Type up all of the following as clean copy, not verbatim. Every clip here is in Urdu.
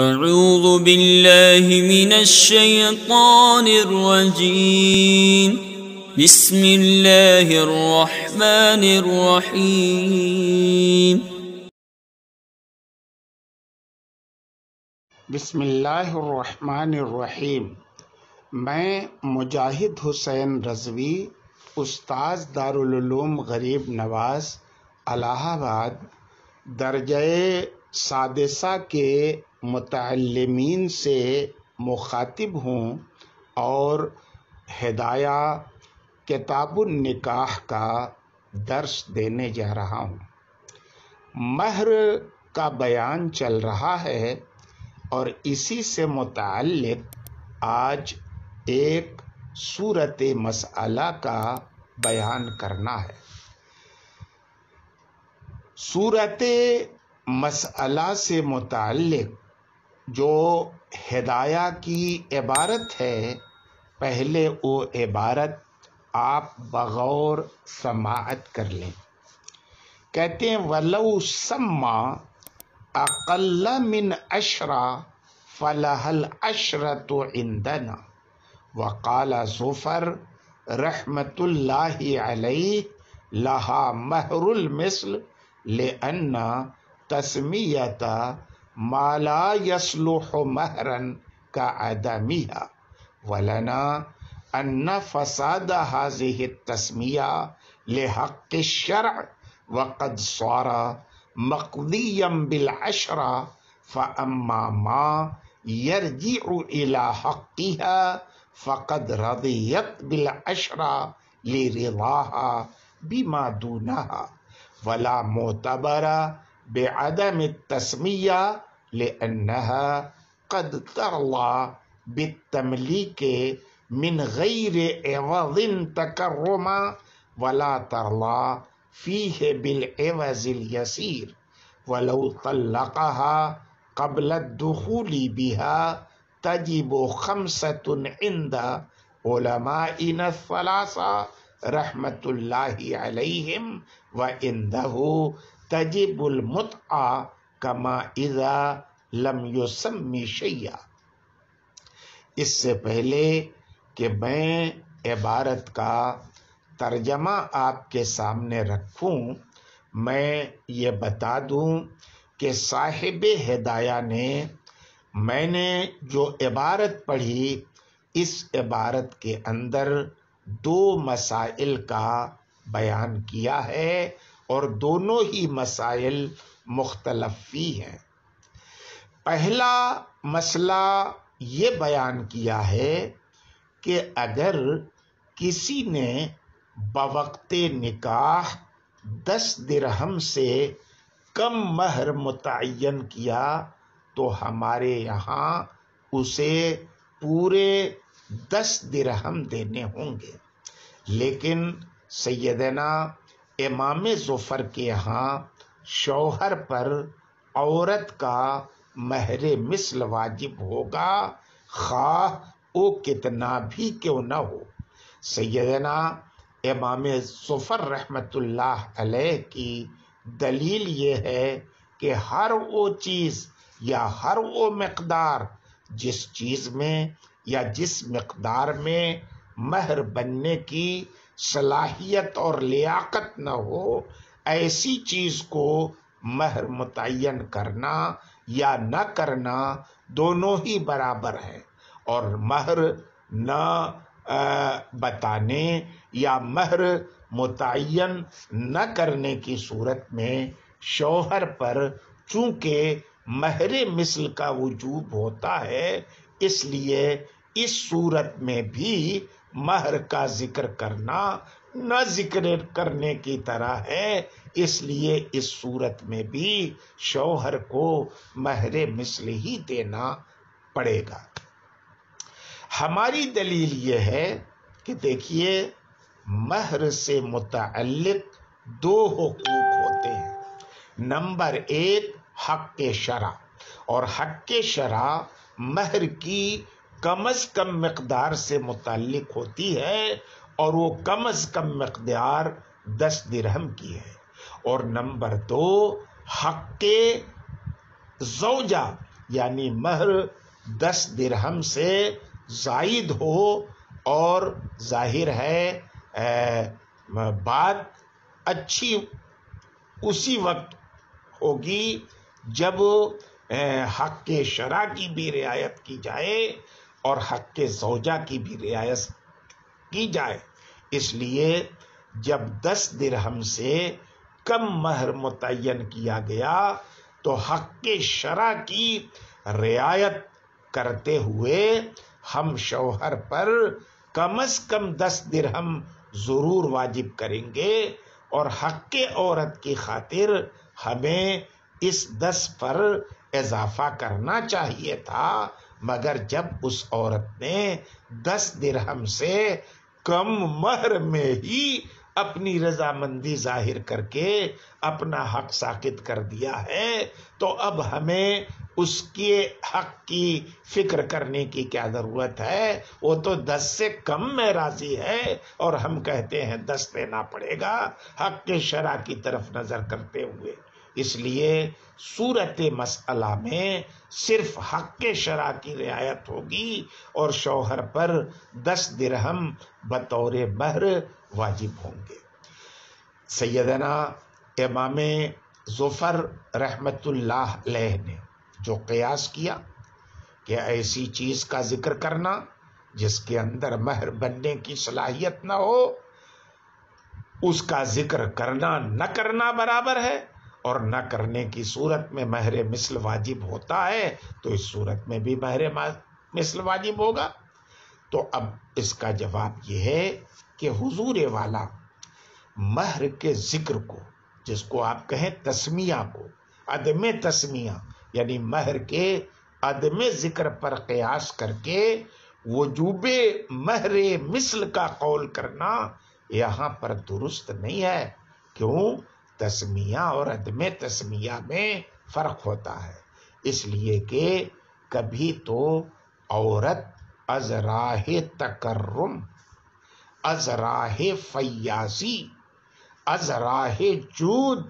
اعوذ باللہ من الشیطان الرجیم بسم اللہ الرحمن الرحیم بسم اللہ الرحمن الرحیم۔ میں مجاہد حسین رضوی، استاذ دارالعلوم غریب نواز الہ آباد، درجہ سادسہ کے متعلمین سے مخاطب ہوں اور ہدایہ کتاب النکاح کا درس دینے جا رہا ہوں۔ مہر کا بیان چل رہا ہے اور اسی سے متعلق آج ایک صورت مسئلہ کا بیان کرنا ہے۔ صورت مسئلہ سے متعلق جو ہدایہ کی عبارت ہے، پہلے وہ عبارت آپ بغور سماعت کر لیں۔ کہتے ہیں وَلَوْ سَمَّا اقل من عشرہ فلہ العشرۃ عندنا، وقال زفر رحمۃ اللہ علیہ لہا مہر المثل لأن تسمیۃ ما لا يصلح مہرا كعدمها، ولنا ان فساد هذه التسمیہ لحق الشرع وقد صار مقضیا بالعشرہ، فاما ما یرجع الى حقها فقد رضیت بالعشرہ لرضاها بما دونها، ولا معتبر بعدم التسمیہ لأنها قد ترضى بالتملیک من غیر عوض تکرما، ولا ترضى فيه بالعوض اليسير، ولو طلقها قبل الدخول بها تجب خمسة عند علمائنا الثلاثة رحمة الله عليهم، وعنده تجب المتعة كما إذا لم يسمي شيئا۔ اس سے پہلے کہ میں عبارت کا ترجمہ آپ کے سامنے رکھوں، میں یہ بتا دوں کہ صاحب ہدایہ نے میں نے جو عبارت پڑھی، اس عبارت کے اندر دو مسائل کا بیان کیا ہے اور دونوں ہی مسائل مختلف فی ہیں۔ پہلا مسئلہ یہ بیان کیا ہے کہ اگر کسی نے بوقت نکاح 10 درہم سے کم مہر متعین کیا تو ہمارے یہاں اسے پورے 10 درہم دینے ہوں گے، لیکن سیدنا امام ظفر کے یہاں شوہر پر عورت کا مہر مثل واجب ہوگا، خواہ وہ کتنا بھی کیوں نہ ہو۔ سیدنا امام ظفر رحمۃ اللہ علیہ کی دلیل یہ ہے کہ ہر وہ چیز یا ہر وہ مقدار جس چیز میں یا جس مقدار میں مہر بننے کی صلاحیت اور لیاقت نہ ہو، ایسی چیز کو مہر متعین کرنا یا نہ کرنا دونوں ہی برابر ہیں، اور مہر نہ بتانے یا مہر متعین نہ کرنے کی صورت میں شوہر پر چونکہ مہر مثل کا وجوب ہوتا ہے، اس لیے اس صورت میں بھی مہر کا ذکر کرنا نہ ذکر کرنے کی طرح ہے، اس لیے اس صورت میں بھی شوہر کو مہر مثل ہی دینا پڑے گا۔ ہماری دلیل یہ ہے کہ دیکھیے مہر سے متعلق دو حقوق ہوتے ہیں۔ نمبر 1 حق شرع، اور حق شرع مہر کی کم از کم مقدار سے متعلق ہوتی ہے، اور وہ کم از کم مقدار 10 درہم کی ہے۔ اور نمبر 2 حق زوجہ، یعنی مہر 10 درہم سے زائد ہو، اور ظاہر ہے بات اچھی اسی وقت ہوگی جب حق شرع کی بھی رعایت کی جائے اور حق زوجہ کی بھی رعایت کی جائے۔ اس لیے جب 10 درہم سے کم مہر متعین کیا گیا تو حق شرع کی رعایت کرتے ہوئے ہم شوہر پر کم از کم 10 درہم ضرور واجب کریں گے، اور حق عورت کی خاطر ہمیں اس 10 پر اضافہ کرنا چاہیے تھا، مگر جب اس عورت نے 10 درہم سے کم مہر میں ہی اپنی رضامندی ظاہر کر کے اپنا حق ساقط کر دیا ہے، تو اب ہمیں اس کے حق کی فکر کرنے کی کیا ضرورت ہے؟ وہ تو 10 سے کم میں راضی ہے اور ہم کہتے ہیں 10 دینا پڑے گا حق شرع کی طرف نظر کرتے ہوئے۔ اس لیے صورت مسئلہ میں صرف حق شرع کی رعایت ہوگی اور شوہر پر 10 درہم بطور مہر واجب ہوں گے۔ سیدنا امام ظفر رحمت اللہ علیہ نے جو قیاس کیا کہ ایسی چیز کا ذکر کرنا جس کے اندر مہر بننے کی صلاحیت نہ ہو، اس کا ذکر کرنا نہ کرنا برابر ہے، اور نہ کرنے کی صورت میں مہر مثل واجب ہوتا ہے تو اس صورت میں بھی مہر مثل واجب ہوگا۔ تو اب اس کا جواب یہ ہے کہ حضور والا مہر کے ذکر کو، جس کو آپ کہیں تسمیہ کو، عدم تسمیہ یعنی مہر کے عدم ذکر پر قیاس کر کے وجوب مہر مثل کا قول کرنا یہاں پر درست نہیں ہے۔ کیوں؟ تسمیہ اور عدم تسمیہ میں فرق ہوتا ہے، اس لیے کہ کبھی تو عورت از راہ تکرم، از راہ فیاضی، از راہ جود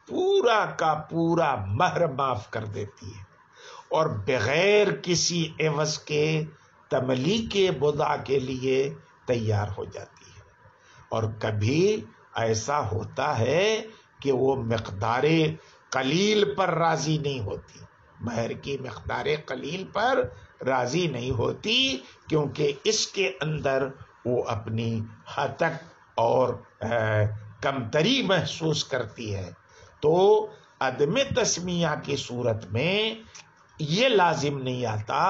پورا کا پورا مہر معاف کر دیتی ہے، اور بغیر کسی عوض کے تملیک بضع کے لیے تیار ہو جاتی ہے۔ اور کبھی ایسا ہوتا ہے کہ وہ مقدار قلیل پر راضی نہیں ہوتی، مہر کی مقدار قلیل پر راضی نہیں ہوتی، کیونکہ اس کے اندر وہ اپنی ہتک اور کمتری محسوس کرتی ہے۔ تو عدم تسمیہ کی صورت میں یہ لازم نہیں آتا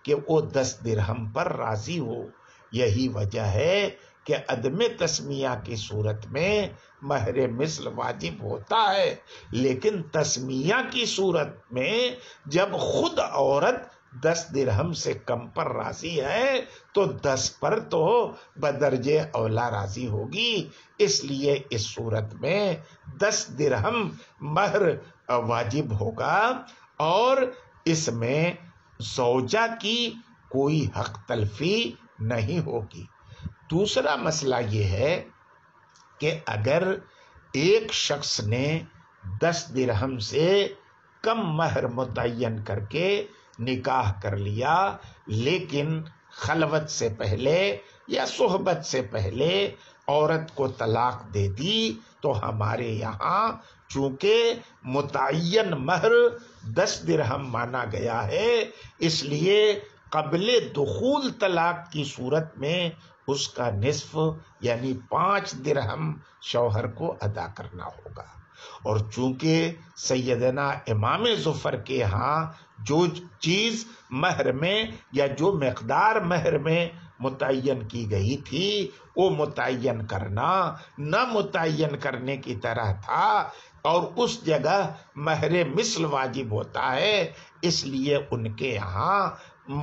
کہ وہ 10 درہم پر راضی ہو۔ یہی وجہ ہے کہ عدم تسمیہ کی صورت میں مہر مثل واجب ہوتا ہے، لیکن تسمیہ کی صورت میں جب خود عورت 10 درہم سے کم پر راضی ہے تو 10 پر تو بدرجہ اولا راضی ہوگی، اس لیے اس صورت میں 10 درہم مہر واجب ہوگا، اور اس میں زوجہ کی کوئی حق تلفی نہیں ہوگی۔ دوسرا مسئلہ یہ ہے کہ اگر ایک شخص نے 10 درہم سے کم مہر متعین کر کے نکاح کر لیا، لیکن خلوت سے پہلے یا صحبت سے پہلے عورت کو طلاق دے دی، تو ہمارے یہاں چونکہ متعین مہر 10 درہم مانا گیا ہے، اس لیے قبل دخول طلاق کی صورت میں اس کا نصف یعنی 5 درہم شوہر کو ادا کرنا ہوگا۔ اور چونکہ سیدنا امام ظفر کے ہاں جو چیز مہر میں یا جو مقدار مہر میں متعین کی گئی تھی وہ متعین کرنا نہ متعین کرنے کی طرح تھا، اور اس جگہ مہر مثل واجب ہوتا ہے، اس لیے ان کے یہاں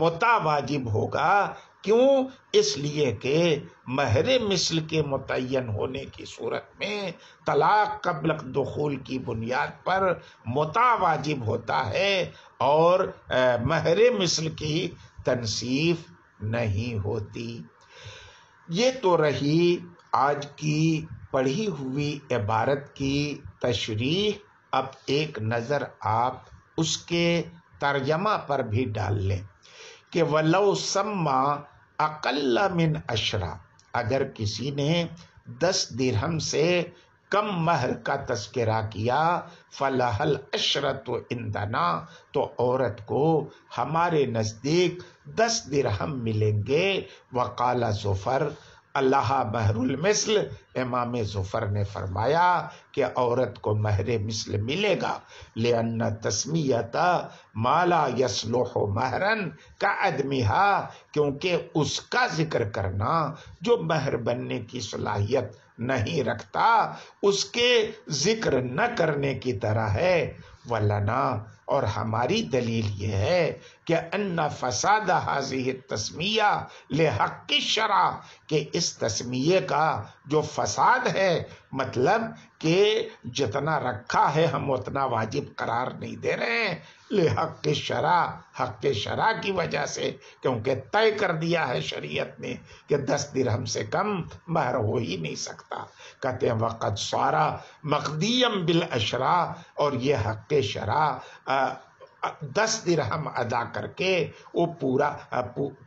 متا واجب ہوگا۔ کیوں؟ اس لیے کہ مہر مثل کے متعین ہونے کی صورت میں طلاق قبل دخول کی بنیاد پر متا واجب ہوتا ہے اور مہر مثل کی تنصیف نہیں ہوتی۔ یہ تو رہی آج کی پڑھی ہوئی عبارت کی تشریح۔ اب ایک نظر آپ اس کے ترجمہ پر بھی ڈال لیں کہ وَلَوْ سَمَّا أَقَلَّ مِنْ عَشْرَةٍ، اگر کسی نے 10 درہم سے کم مہر کا تذکرہ کیا، فَلَهَا الْعَشْرَةُ عِنْدَنَا، تو عورت کو ہمارے نزدیک 10 درہم ملیں گے۔ وقال زفر اللہ مہر المثل، امام ظفر نے فرمایا کہ عورت کو مہر مثل ملے گا، لأن تسمیۃ ما لا یصلح مہرا کعدمہا، کیونکہ اس کا ذکر کرنا جو مہر بننے کی صلاحیت نہیں رکھتا اس کے ذکر نہ کرنے کی طرح ہے۔ ولنا، اور ہماری دلیل یہ ہے کہ ان فساد هذه التسمیہ لحق الشرع، کہ اس تسمیے کا جو فساد ہے، مطلب کہ جتنا رکھا ہے ہم اتنا واجب قرار نہیں دے رہے ہیں، لحق الشرع، حق شرع کی وجہ سے، کیونکہ طے کر دیا ہے شریعت نے کہ 10 درہم سے کم مہر ہو ہی نہیں سکتا۔ کہتے ہیں وقت سارا مقدیم بالاشرا، اور یہ حق شرع 10 درہم ادا کر کے وہ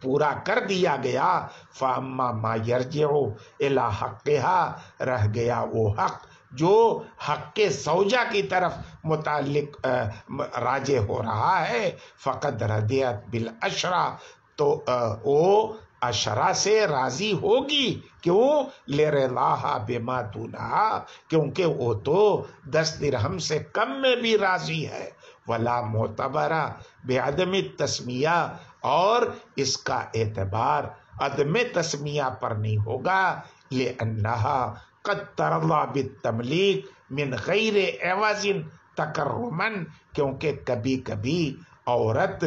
پورا کر دیا گیا۔ فاما ما یرجع الی حقها، رہ گیا وہ حق جو حق کے زوجہ کی طرف متعلق راجع ہو رہا ہے، فقد رضیت بالعشرہ، تو وہ عشرہ سے راضی ہوگی، کیوں؟ لرضاها بما دونہا، کیونکہ وہ تو 10 درہم سے کم میں بھی راضی ہے۔ ولا معتبرہ بعدم التسمیہ، اور اس کا اعتبار عدم تسمیہ پر نہیں ہوگا، لأنہا قد ترضى بالتملیک من غیر عوض تکرما، کیونکہ کبھی کبھی عورت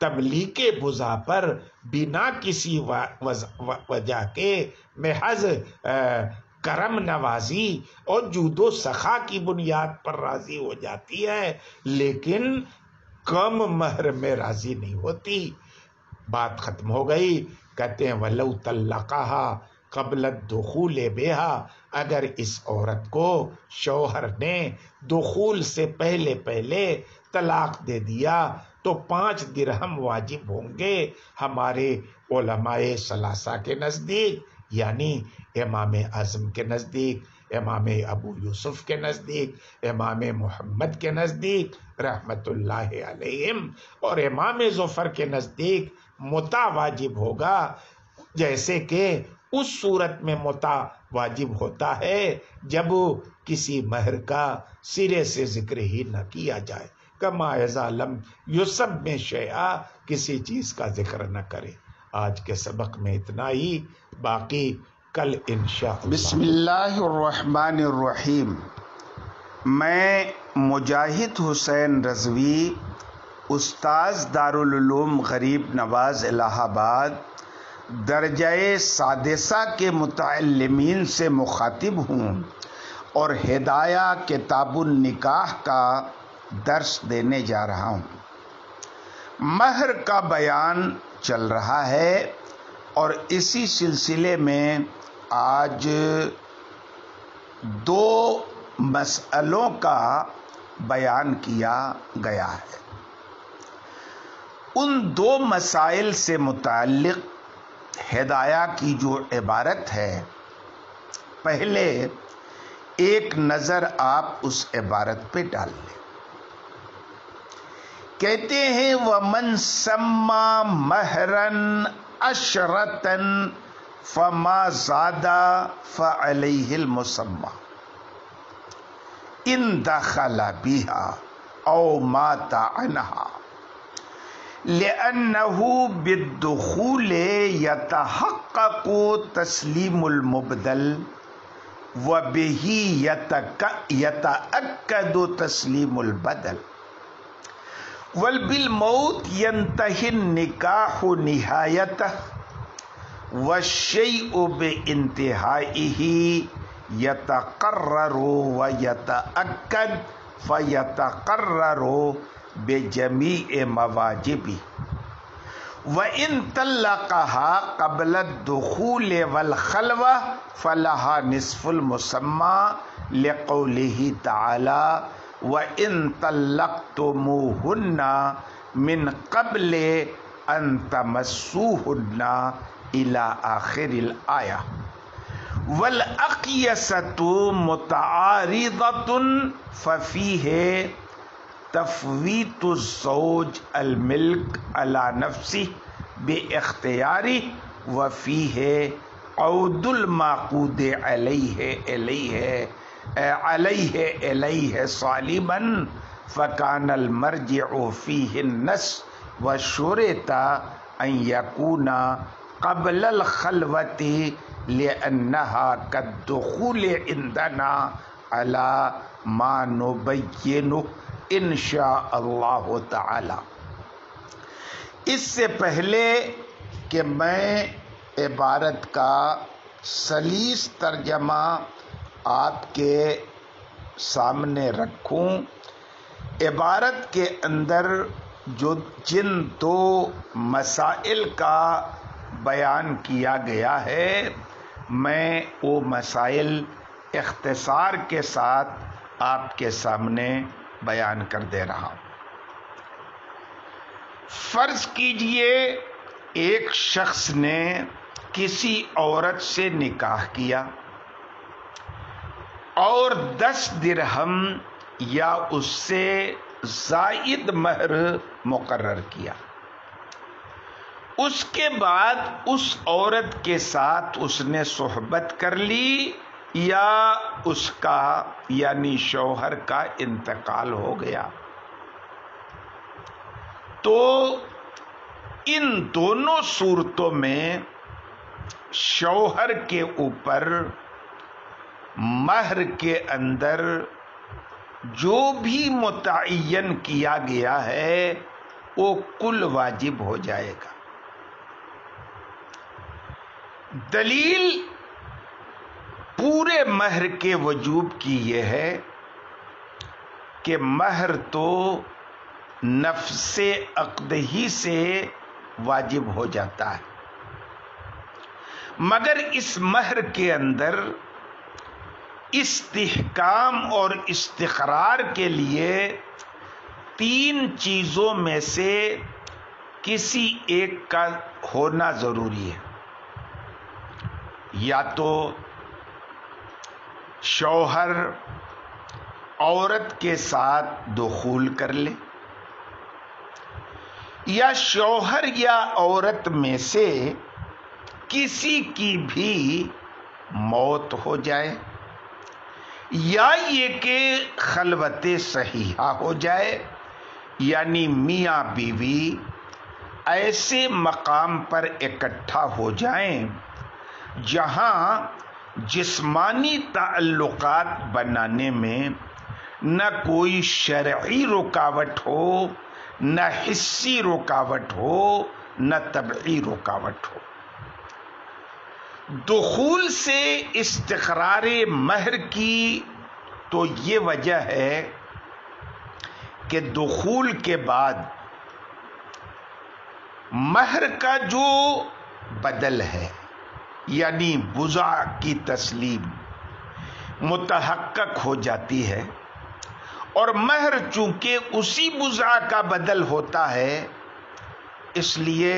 تملیک بزا پر بنا کسی وجہ کے محض کرم نوازی اور جود و سخا کی بنیاد پر راضی ہو جاتی ہے، لیکن کم مہر میں راضی نہیں ہوتی۔ بات ختم ہو گئی۔ کہتے ہیں وَلَوْ طَلَّقَهَا قبل الدخول بها، اگر اس عورت کو شوہر نے دخول سے پہلے طلاق دے دیا تو 5 درہم واجب ہوں گے ہمارے علماء ثلاثہ کے نزدیک، یعنی امام اعظم کے نزدیک، امام ابو یوسف کے نزدیک، امام محمد کے نزدیک رحمت اللہ علیہم، اور امام ظفر کے نزدیک متع واجب ہوگا، جیسے کہ اس صورت میں متع واجب ہوتا ہے جب کسی مہر کا سرے سے ذکر ہی نہ کیا جائے، کما اذا لم یصب میں شیئا، کسی چیز کا ذکر نہ کرے۔ آج کے سبق میں اتنا ہی، باقی کل انشاءاللہ۔ بسم اللہ الرحمن الرحیم۔ میں مجاہد حسین رضوی، استاذ دارالعلوم غریب نواز الہ آباد، درجہ سادسہ کے متعلمین سے مخاطب ہوں اور ہدایہ کتاب النکاح کا درس دینے جا رہا ہوں۔ مہر کا بیان چل رہا ہے اور اسی سلسلے میں آج 2 مسئلوں کا بیان کیا گیا ہے۔ ان 2 مسائل سے متعلق ہدایہ کی جو عبارت ہے، پہلے ایک نظر آپ اس عبارت پہ ڈال لیں۔ کہتے ہیں وَمَن سَمَّا مَهْرًا عَشْرَةً فَمَا زَادَ فَعَلَيْهِ الْمُسَمَّى إِن دَخَلَ بِهَا أَوْ مَاتَ عَنْهَا، لِأَنَّهُ بِالدُّخُولِ يَتَحَقَّقُ تَسْلِيمُ الْمُبْدَلِ وَبِهِ يَتَأَكَّدُ تَسْلِيمُ الْبَدَلِ، وَبِالْمَوْتِ يَنْتَهِي النِّكَاحُ نِهَایَتَهُ وَالشَّيْءُ بِانْتِهَائِهِ يَتَقَرَّرُ وَيَتَأَكَّدُ فَيَتَقَرَّرُ بِجَمِيعِ مَوَاجِبِهِ، وَإِنْ طَلَّقَهَا قَبْلَ الدُّخُولِ وَالْخَلْوَةِ فَلَهَا نِصْفُ الْمُسَمَّى لِقَوْلِهِ تَعَالَى وَإِنْ طَلَّقْتُمُوهُنَّ من قبل ان تمسوهن الى آخر الآیہ. والأقیسة متعارضة ففیہ تفویت الزوج الملک على نفسه باختیاره وفیہ عود المعقود علیہ صالبا فکان المرجع فیہ النص وشرط ان یکون قبل الخلوۃ لأنها كالدخول عندنا على ما نبینه ان شاء اللہ تعالی. اس سے پہلے کہ میں عبارت کا سلیس ترجمہ آپ کے سامنے رکھوں، عبارت کے اندر جن دو مسائل کا بیان کیا گیا ہے، میں وہ مسائل اختصار کے ساتھ آپ کے سامنے بیان کر دے رہا ہوں. فرض کیجئے ایک شخص نے کسی عورت سے نکاح کیا اور 10 درہم یا اس سے زائد مہر مقرر کیا. اس کے بعد اس عورت کے ساتھ اس نے صحبت کر لی یا اس کا یعنی شوہر کا انتقال ہو گیا، تو ان دونوں صورتوں میں شوہر کے اوپر مہر کے اندر جو بھی متعین کیا گیا ہے وہ کل واجب ہو جائے گا. دلیل پورے مہر کے وجوب کی یہ ہے کہ مہر تو نفس عقد ہی سے واجب ہو جاتا ہے، مگر اس مہر کے اندر استحکام اور استقرار کے لیے 3 چیزوں میں سے کسی ایک کا ہونا ضروری ہے. یا تو شوہر عورت کے ساتھ دخول کر لے، یا شوہر یا عورت میں سے کسی کی بھی موت ہو جائے، یا یہ کہ خلوت صحیحہ ہو جائے، یعنی میاں بیوی ایسے مقام پر اکٹھا ہو جائیں جہاں جسمانی تعلقات بنانے میں نہ کوئی شرعی رکاوٹ ہو، نہ حسی رکاوٹ ہو، نہ طبعی رکاوٹ ہو. دخول سے استقرار مہر کی تو یہ وجہ ہے کہ دخول کے بعد مہر کا جو بدل ہے یعنی بضع کی تسلیم متحقق ہو جاتی ہے، اور مہر چونکہ اسی بضع کا بدل ہوتا ہے اس لیے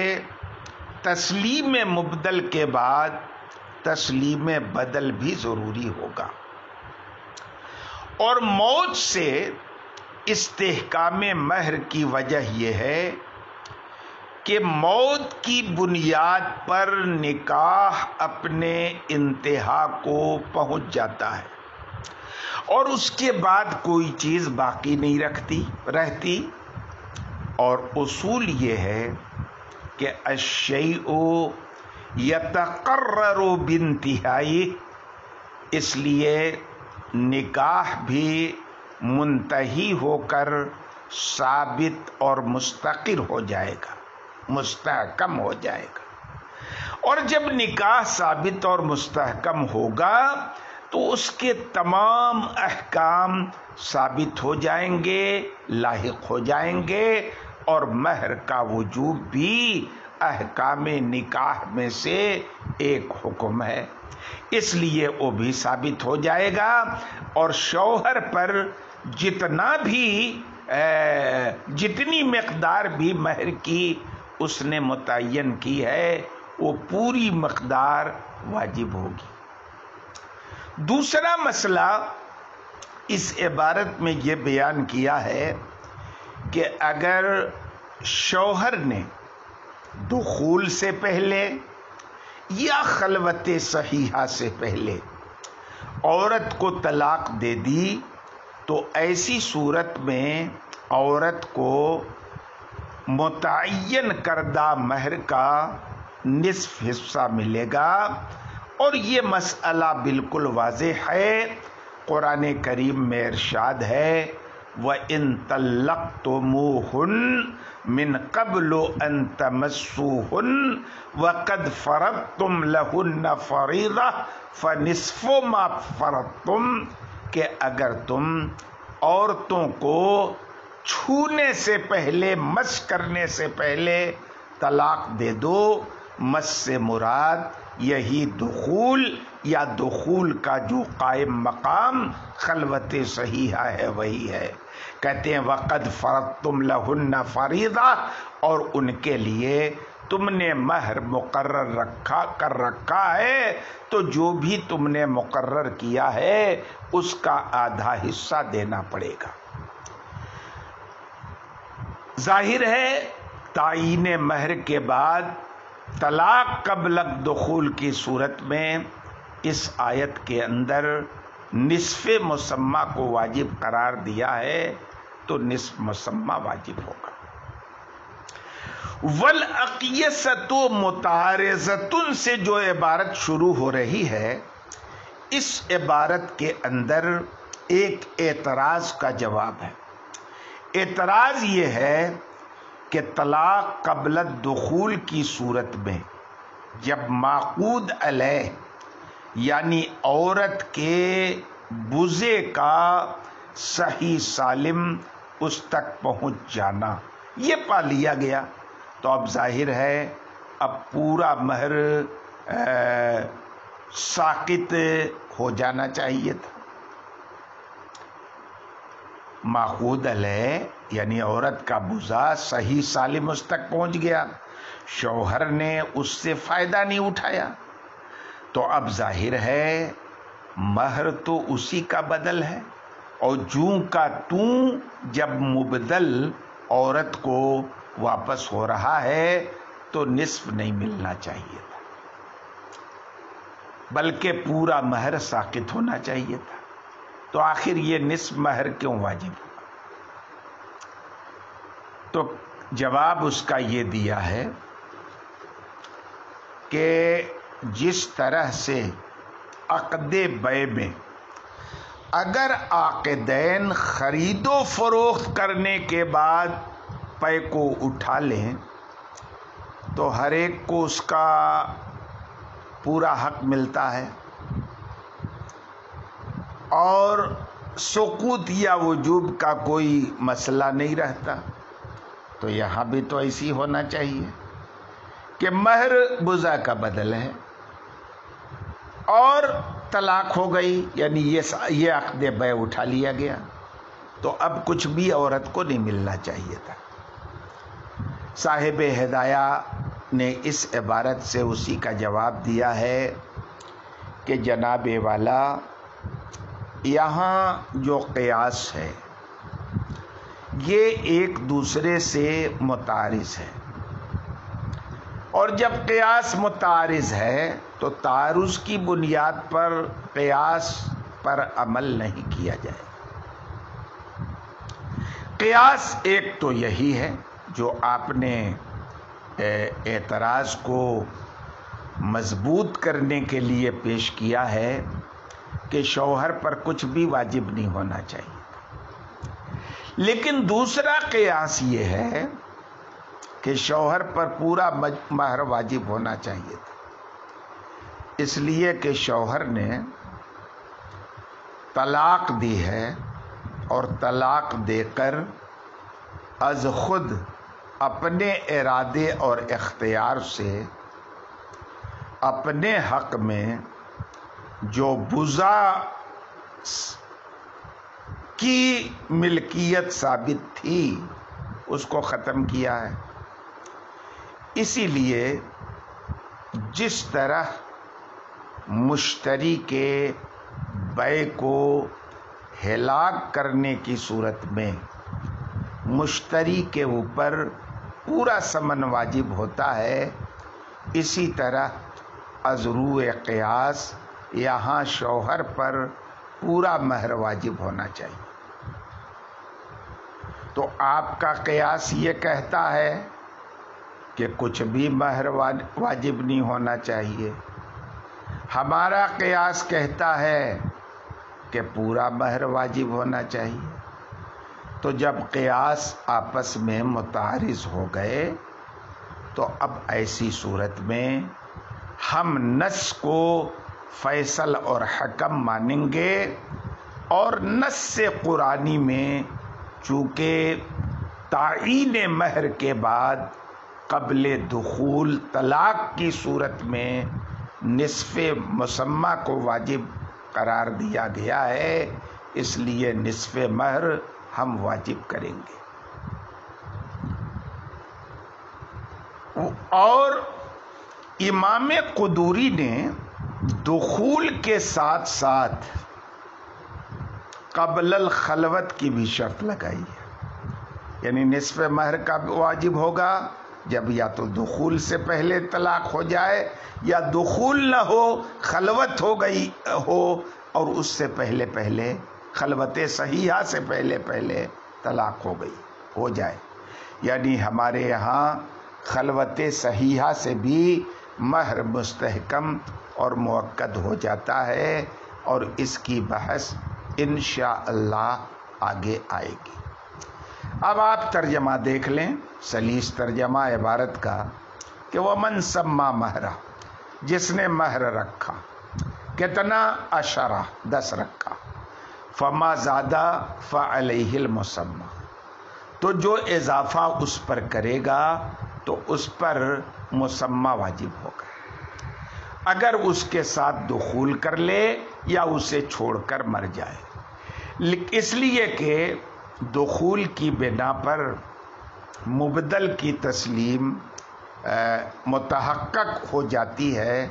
تسلیم مبدل کے بعد تسلیم بدل بھی ضروری ہوگا. اور موت سے استحکام مہر کی وجہ یہ ہے کہ موت کی بنیاد پر نکاح اپنے انتہا کو پہنچ جاتا ہے اور اس کے بعد کوئی چیز باقی نہیں رہتی. اور اصول یہ ہے کہ الشیء یتقرر بانتہائی، اس لیے نکاح بھی منتہی ہو کر ثابت اور مستقر ہو جائے گا، مستحکم ہو جائے گا. اور جب نکاح ثابت اور مستحکم ہوگا تو اس کے تمام احکام ثابت ہو جائیں گے، لاحق ہو جائیں گے، اور مہر کا وجوب بھی احکام نکاح میں سے ایک حکم ہے، اس لیے وہ بھی ثابت ہو جائے گا. اور شوہر پر جتنا بھی جتنی مقدار بھی مہر کی اس نے متعین کی ہے وہ پوری مقدار واجب ہوگی۔ دوسرا مسئلہ اس عبارت میں یہ بیان کیا ہے کہ اگر شوہر نے دخول سے پہلے یا خلوت صحیحہ سے پہلے عورت کو طلاق دے دی تو ایسی صورت میں عورت کو متعین کردہ مہر کا نصف حصہ ملے گا، اور یہ مسئلہ بالکل واضح ہے۔ قرآن کریم میں ارشاد ہے وَإِن طَلَّقْتُمُوهُنَّ مِن قَبْلُ أَن تَمَسُّوهُنَّ وَقَدْ فَرَضْتُمْ لَهُنَّ فَرِيضَةً فَنِصْفُ مَا فَرَضْتُمْ، کہ اگر تم عورتوں کو چھونے سے پہلے، مس کرنے سے پہلے طلاق دے دو، مس سے مراد یہی دخول یا دخول کا جو قائم مقام خلوت صحیحہ ہے وہی ہے۔ کہتے ہیں وَقَدْ فَرَضْتُمْ لَهُنَّ فَرِيضَةً، اور ان کے لیے تم نے مہر مقرر کر رکھا ہے، تو جو بھی تم نے مقرر کیا ہے اس کا آدھا حصہ دینا پڑے گا۔ ظاہر ہے تعیین مہر کے بعد طلاق قبل دخول کی صورت میں اس آیت کے اندر نصف مسمہ کو واجب قرار دیا ہے، تو نصف مسمہ واجب ہوگا۔ وَالْأَقْيَسَةُ مُتَعَارِضَةٌ سے جو عبارت شروع ہو رہی ہے، اس عبارت کے اندر ایک اعتراض کا جواب ہے۔ اعتراض یہ ہے کہ طلاق قبل الدخول کی صورت میں جب معقود علیہ یعنی عورت کے بزے کا صحیح سالم اس تک پہنچ جانا یہ پا لیا گیا، تو اب ظاہر ہے اب پورا مہر ساقط ہو جانا چاہیے تھا۔ معقود علیہ یعنی عورت کا بزا صحیح سالم اس تک پہنچ گیا، شوہر نے اس سے فائدہ نہیں اٹھایا، تو اب ظاہر ہے مہر تو اسی کا بدل ہے، اور جوں کا توں جب مبدل عورت کو واپس ہو رہا ہے تو نصف نہیں ملنا چاہیے تھا، بلکہ پورا مہر ساقط ہونا چاہیے تھا، تو آخر یہ نصف مہر کیوں واجب ہوا؟ تو جواب اس کا یہ دیا ہے کہ جس طرح سے عقد بیع میں اگر عاقدین خرید و فروخت کرنے کے بعد پے کو اٹھا لیں تو ہر ایک کو اس کا پورا حق ملتا ہے، اور سقوط یا وجوب کا کوئی مسئلہ نہیں رہتا، تو یہاں بھی تو ایسی ہونا چاہیے کہ مہر بزا کا بدل ہے اور طلاق ہو گئی، یعنی یہ عقد بیع اٹھا لیا گیا، تو اب کچھ بھی عورت کو نہیں ملنا چاہیے تھا۔ صاحب ہدایہ نے اس عبارت سے اسی کا جواب دیا ہے کہ جناب والا یہاں جو قیاس ہے یہ ایک دوسرے سے متعارض ہے، اور جب قیاس متعارض ہے تو تعارض کی بنیاد پر قیاس پر عمل نہیں کیا جائے۔ قیاس ایک تو یہی ہے جو آپ نے اعتراض کو مضبوط کرنے کے لیے پیش کیا ہے کہ شوہر پر کچھ بھی واجب نہیں ہونا چاہیے، لیکن دوسرا قیاس یہ ہے کہ شوہر پر پورا مہر واجب ہونا چاہیے تھا، اس لیے کہ شوہر نے طلاق دی ہے، اور طلاق دے کر از خود اپنے ارادے اور اختیار سے اپنے حق میں جو بزا کی ملکیت ثابت تھی اس کو ختم کیا ہے۔ اسی لیے جس طرح مشتری کے بیع کو ہلاک کرنے کی صورت میں مشتری کے اوپر پورا ثمن واجب ہوتا ہے، اسی طرح از روئے قیاس یہاں شوہر پر پورا مہر واجب ہونا چاہیے۔ تو آپ کا قیاس یہ کہتا ہے کہ کچھ بھی مہر واجب نہیں ہونا چاہیے، ہمارا قیاس کہتا ہے کہ پورا مہر واجب ہونا چاہیے۔ تو جب قیاس آپس میں متعارض ہو گئے تو اب ایسی صورت میں ہم نص کو فیصل اور حکم مانیں گے، اور نص قرآنی میں چونکہ تعیین مہر کے بعد قبل دخول طلاق کی صورت میں نصف مسمہ کو واجب قرار دیا گیا ہے، اس لیے نصف مہر ہم واجب کریں گے۔ اور امام قدوری نے دخول کے ساتھ ساتھ قبل الخلوت کی بھی شرط لگائی ہے، یعنی نصف مہر کا واجب ہوگا جب یا تو دخول سے پہلے طلاق ہو جائے یا دخول نہ ہو، خلوت ہو گئی ہو اور اس سے پہلے خلوت صحیحہ سے پہلے طلاق ہو جائے، یعنی ہمارے یہاں خلوت صحیحہ سے بھی مہر مستحکم اور مؤکد ہو جاتا ہے، اور اس کی بحث انشاءاللہ آگے آئے گی۔ اب آپ ترجمہ دیکھ لیں، سلیس ترجمہ عبارت کا کہ وَمَن سَمَّا مَہْرَ، جس نے مہر رکھا، کتنا؟ 10 رکھا، فما زادہ فعلیہ المسمى، تو جو اضافہ اس پر کرے گا تو اس پر مسمى واجب ہوگا، اگر اس کے ساتھ دخول کر لے یا اسے چھوڑ کر مر جائے، اس لیے کہ دخول کی بنا پر مبدل کی تسلیم متحقق ہو جاتی ہے،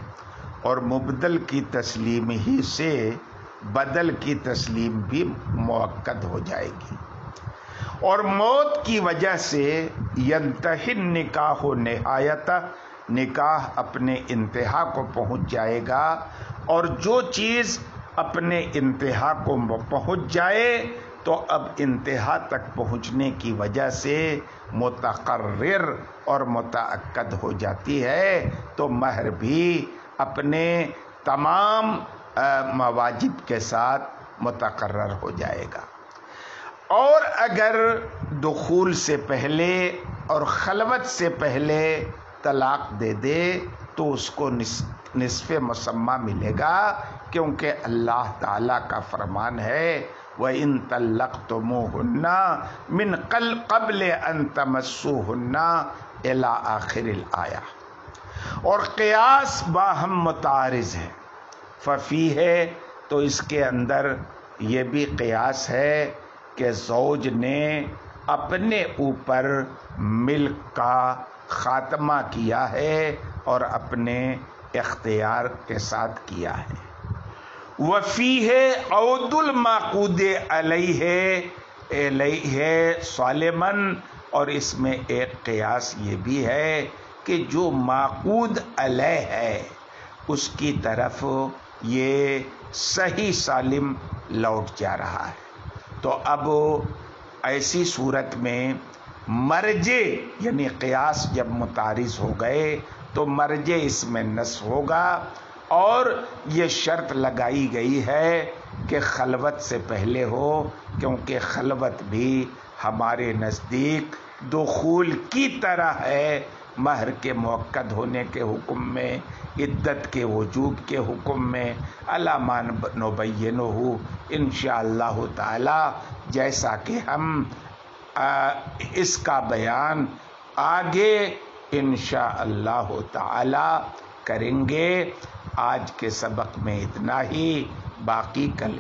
اور مبدل کی تسلیم ہی سے بدل کی تسلیم بھی مؤکد ہو جائے گی، اور موت کی وجہ سے ینتہی النکاح نہایتہ، نکاح اپنے انتہا کو پہنچ جائے گا، اور جو چیز اپنے انتہا کو پہنچ جائے تو اب انتہا تک پہنچنے کی وجہ سے متقرر اور متأکد ہو جاتی ہے، تو مہر بھی اپنے تمام مواجب کے ساتھ متقرر ہو جائے گا۔ اور اگر دخول سے پہلے اور خلوت سے پہلے طلاق دے دے تو اس کو نصف مسمہ ملے گا، کیونکہ اللہ تعالیٰ کا فرمان ہے وَإِن طَلَّقْتُمُوهُنَّ مِن قَبْلِ أَن تَمَسُّوهُنَّ إِلَى آخر الآیہ۔ اور قیاس باہم متعارض ہے، ففیہ ہے تو اس کے اندر یہ بھی قیاس ہے کہ زوج نے اپنے اوپر ملک کا خاتمہ کیا ہے اور اپنے اختیار کے ساتھ کیا ہے۔ وفیہ عود المعقود علیہ سالمن، اور اس میں ایک قیاس یہ بھی ہے کہ جو معقود علیہ ہے اس کی طرف یہ صحیح سالم لوٹ جا رہا ہے۔ تو اب ایسی صورت میں مرجع یعنی قیاس جب متعارض ہو گئے تو مرجع اس میں نص ہوگا، اور یہ شرط لگائی گئی ہے کہ خلوت سے پہلے ہو، کیونکہ خلوت بھی ہمارے نزدیک دخول کی طرح ہے، مہر کے مؤکد ہونے کے حکم میں، عدت کے وجوب کے حکم میں، علی ما نبینہ انشاءاللہ تعالی، جیسا کہ ہم اس کا بیان آگے انشاءاللہ تعالی کریں گے۔ آج کے سبق میں اتنا ہی، باقی کل